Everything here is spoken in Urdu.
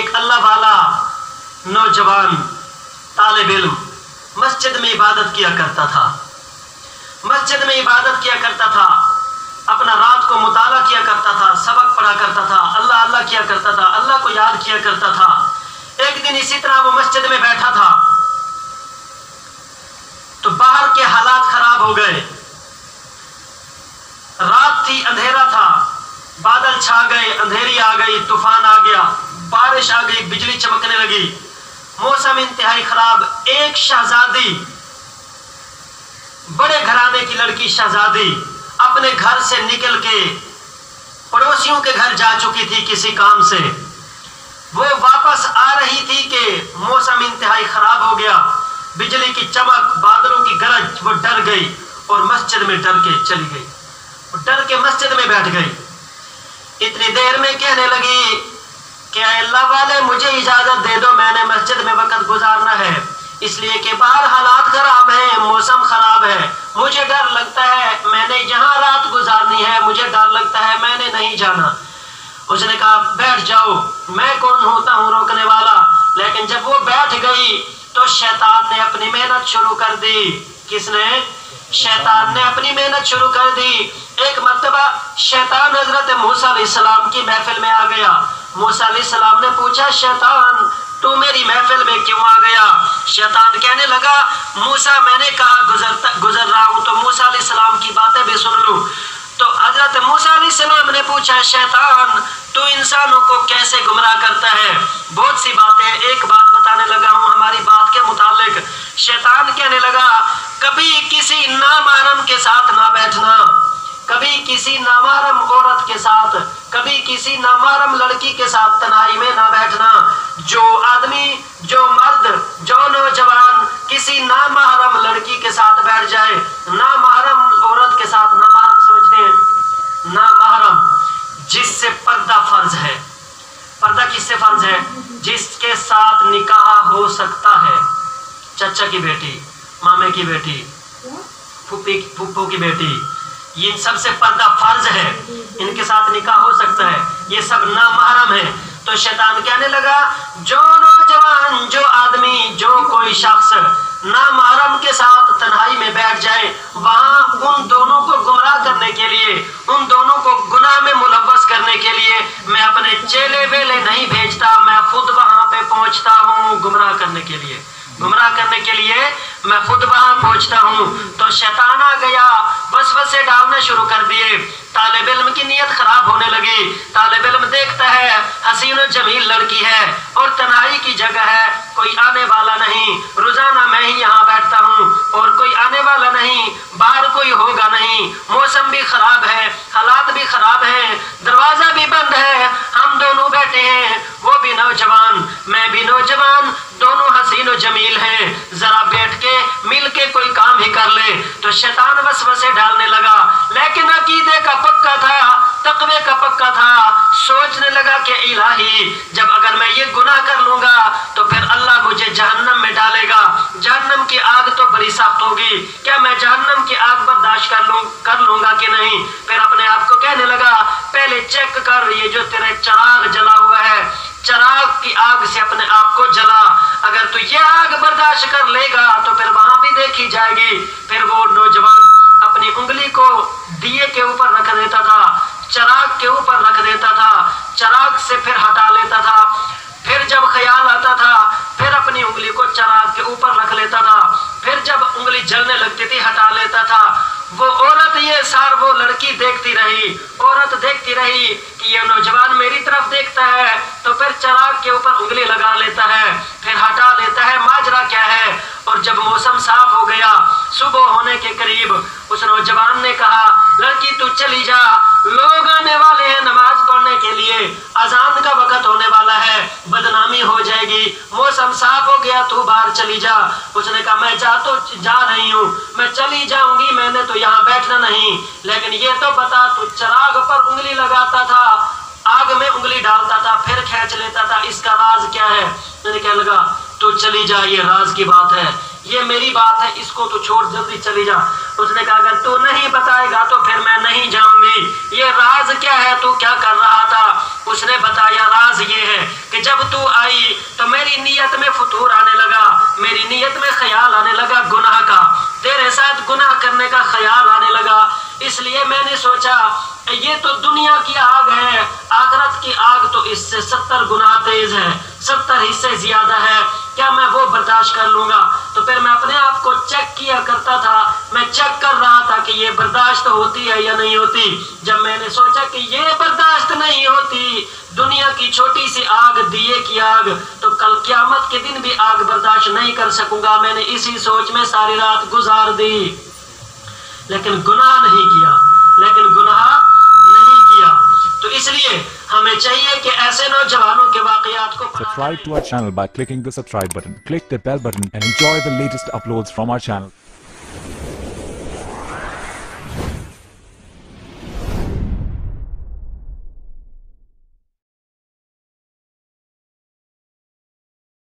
ایک اللہ والا نوجوان طالب علم مسجد میں عبادت کیا کرتا تھا، مسجد میں عبادت کیا کرتا تھا، اپنا رات کو مطالعہ کیا کرتا تھا، سبق پڑھا کرتا تھا، اللہ اللہ کیا کرتا تھا، اللہ کو یاد کیا کرتا تھا۔ ایک دن اسی طرح وہ مسجد میں بیٹھا تھا تو باہر کے حالات خراب ہو گئے، رات تھی، اندھیرا تھا، بادل چھا گئے، اندھیری آ گئی، طوفان آ گیا، بارش آ گئی، بجلی چمکنے لگی، موسم انتہائی خراب۔ ایک شہزادی، بڑے گھرانے کی لڑکی شہزادی اپنے گھر سے نکل کے پڑوسیوں کے گھر جا چکی تھی کسی کام سے، وہ واپس آ رہی تھی کہ موسم انتہائی خراب ہو گیا، بجلی کی چمک، بادلوں کی گرج، وہ ڈر گئی اور مسجد میں ڈر کے چلی گئی، وہ ڈر کے مسجد میں بیٹھ گئی۔ اتنی دیر میں کہنے لگی کہ اے اللہ والے مجھے اجازت دے دو، میں نے مسجد میں وقت گزارنا ہے، اس لیے کہ باہر حالات خراب ہیں، موسم خراب ہے، مجھے ڈر لگتا ہے، میں نے یہاں رات گزارنی ہے، مجھے ڈر لگتا ہے، میں نے نہیں جانا۔ اس نے کہا بیٹھ جاؤ، میں کون ہوتا ہوں روکنے والا۔ لیکن جب وہ بیٹھ گئی تو شیطان نے اپنی محنت شروع کر دی۔ کس نے؟ شیطان نے اپنی محنت شروع کر دی۔ ایک مرتبہ شیطان حضرت موسیٰ علیہ السلام کی محفل میں آ گیا۔ موسیٰ علیہ السلام نے پوچھا شیطان تو میری محفل میں کیوں آ گیا؟ شیطان کہنے لگا موسیٰ میں نے کہا گزر رہا ہوں تو موسیٰ علیہ السلام کی باتیں بھی سن لوں۔ تو حضرت موسیٰ علیہ السلام نے پوچھا شیطان تو انسانوں کو کیسے گمراہ کرتا ہے؟ بہت سی باتیں، ایک بات بتانے لگا ہوں ہماری بات کے متعلق۔ شیطان کہنے لگا کبھی کسی نامحرم کے ساتھ نہ بیٹھنا، کبھی کسی نامحرم عورت کے ساتھ، کبھی کسی نامحرم لڑکی کے ساتھ تنہائی میں نہ بیٹھنا۔ جو آدمی، جو مرد، جو نوجوان کسی نامحرم لڑکی کے ساتھ بیٹھ جائے، نامحرم عورت کے ساتھ، نامحرم سمجھتے ہیں؟ نامحرم جس سے پردہ فرض ہے۔ پردہ کس سے فرض ہے؟ جس کے ساتھ نکاح ہو سکتا ہے، چچا کی بیٹی، مامے کی بیٹی، پھپھو کی بیٹی، یہ سب سے پردہ فرض ہے، ان کے ساتھ نکاح ہو سکتا ہے، یہ سب نامحرم ہے۔ تو شیطان کہنے لگا جو نوجوان، جو آدمی، جو کوئی شخص نامحرم کے ساتھ تنہائی میں بیٹھ جائے، وہاں ان دونوں کو گمراہ کرنے کے لیے، ان دونوں کو گناہ میں ملوث کرنے کے لیے میں اپنے چیلے ویلے نہیں بھیجتا، میں خود وہاں پہ پہنچتا ہوں گمراہ کرنے کے لیے، گمراہ کرنے کے لیے میں خود وہاں پہنچتا ہوں۔ تو شیطان آ گیا، وسوسے ڈالنا شروع کر دیے، طالب علم کی نیت خراب ہونے لگی۔ طالب علم دیکھتا ہے حسین و جمیل لڑکی ہے اور تنہائی کی جگہ ہے، کوئی آنے والا نہیں، روزانہ میں ہی یہاں بیٹھتا ہوں اور کوئی آنے والا نہیں، باہر کوئی ہوگا نہیں، موسم بھی خراب ہے، حالات بھی خراب ہیں، دروازہ بھی بند ہے، ہم دونوں بیٹھے ہیں، وہ بھی نوجوان، میں بھی نوجوان، دونوں حسین و جمیل ہیں، ذرا بیٹھ کے مل کے کوئی کام ہی کر لے۔ تو شیطان وسوسے ڈالنے لگا، لیکن عقیدے کا پکا تھا، تقوی کا پکا تھا، سوچنے لگا کہ الہی جب اگر میں یہ گناہ کر لوں گا تو پھر اللہ مجھے جہنم میں ڈالے گا، جہنم کی آگ تو بڑی سخت ہوگی، کیا میں جہنم کی آگ برداشت کر لوں گا کہ نہیں؟ پھر اپنے آپ کو کہنے لگا پہلے چیک کر یہ جو تیرے چراغ جلا ہوا ہے، چراغ کی آگ سے اپنے آپ کو جلا، اگر تو یہ آگ برداشت کر لے گا تو پھر وہاں بھی دیکھی جائے گی۔ پھر وہ نوجوان اپنی انگلی کو دیے کے اوپر رکھ دیتا تھا، چراغ کے اوپر رکھ دیتا تھا، چراغ سے پھر ہٹا لیتا تھا، پھر جب خیال آتا تھا پھر اپنی انگلی کو چراغ کے اوپر رکھ لیتا تھا، پھر جب انگلی جلنے لگتی تھی ہٹا لیتا تھا۔ وہ عورت وہ لڑکی دیکھتی رہی، عورت دیکھتی رہی کہ یہ نوجوان میری طرف دیکھتا ہے تو پھر چراغ کے اوپر انگلی لگا لیتا ہے، پھر ہٹا لیتا ہے، ماجرا کیا ہے؟ اور جب موسم صاف ہو گیا، صبح ہونے کے قریب، اس نوجوان نے کہا لڑکی تو چلی جا، لوگ آنے والے ہیں نماز پڑھنے کے لیے، اذان کا وقت ہونے والا ہے، بدنامی ہو جائے گی، موسم صاف ہو گیا، تو باہر چلی جا۔ اس نے کہا میں جا رہی ہوں، میں چلی جاؤں گی، میں نے تو یہاں بیٹھنا نہیں، لیکن یہ تو بتا تو چراغ پر انگلی لگاتا تھا، آگ میں انگلی ڈالتا تھا پھر کھینچ لیتا تھا، اس کا راز کیا ہے؟ میں نے کہنے لگا تو چلی جا، یہ راز کی بات ہے، یہ میری بات ہے، اس کو تو چھوڑ، جلدی چلی جا۔ اس نے کہا اگر تو نہیں بتائے گا تو پھر میں نہیں جاؤں گی، یہ راز کیا ہے، تو کیا کر رہا تھا؟ اس نے بتایا راز یہ ہے کہ جب تو آئی تو میری نیت میں فطور آنے لگا، میری نیت میں خیال آنے لگا گناہ کا، تیرے ساتھ گناہ کرنے کا خیال آنے لگا، اس لیے میں نے سوچا یہ تو دنیا کی آگ ہے، آخرت کی آگ تو اس سے 70 گنا تیز ہے، 70 حصے زیادہ ہے، کیا میں وہ برداشت کر لوں گا؟ تو پھر میں اپنے آپ کو چیک کیا کرتا تھا، میں چیک کر رہا تھا کہ یہ برداشت ہوتی ہے یا نہیں ہوتی۔ جب میں نے سوچا کہ یہ برداشت نہیں ہوتی، دنیا کی چھوٹی سی آگ، دیے کی آگ، تو کل قیامت کے دن بھی آگ برداشت نہیں کر سکوں گا۔ میں نے اسی سوچ میں ساری رات گزار دی، لیکن گناہ نہیں کیا، تو اس لیے ہمیں چاہیے کہ ایسے نوجوانوں کے واقعات کو Subscribe to our channel by clicking the subscribe button. Click the bell button and enjoy the latest uploads from our channel.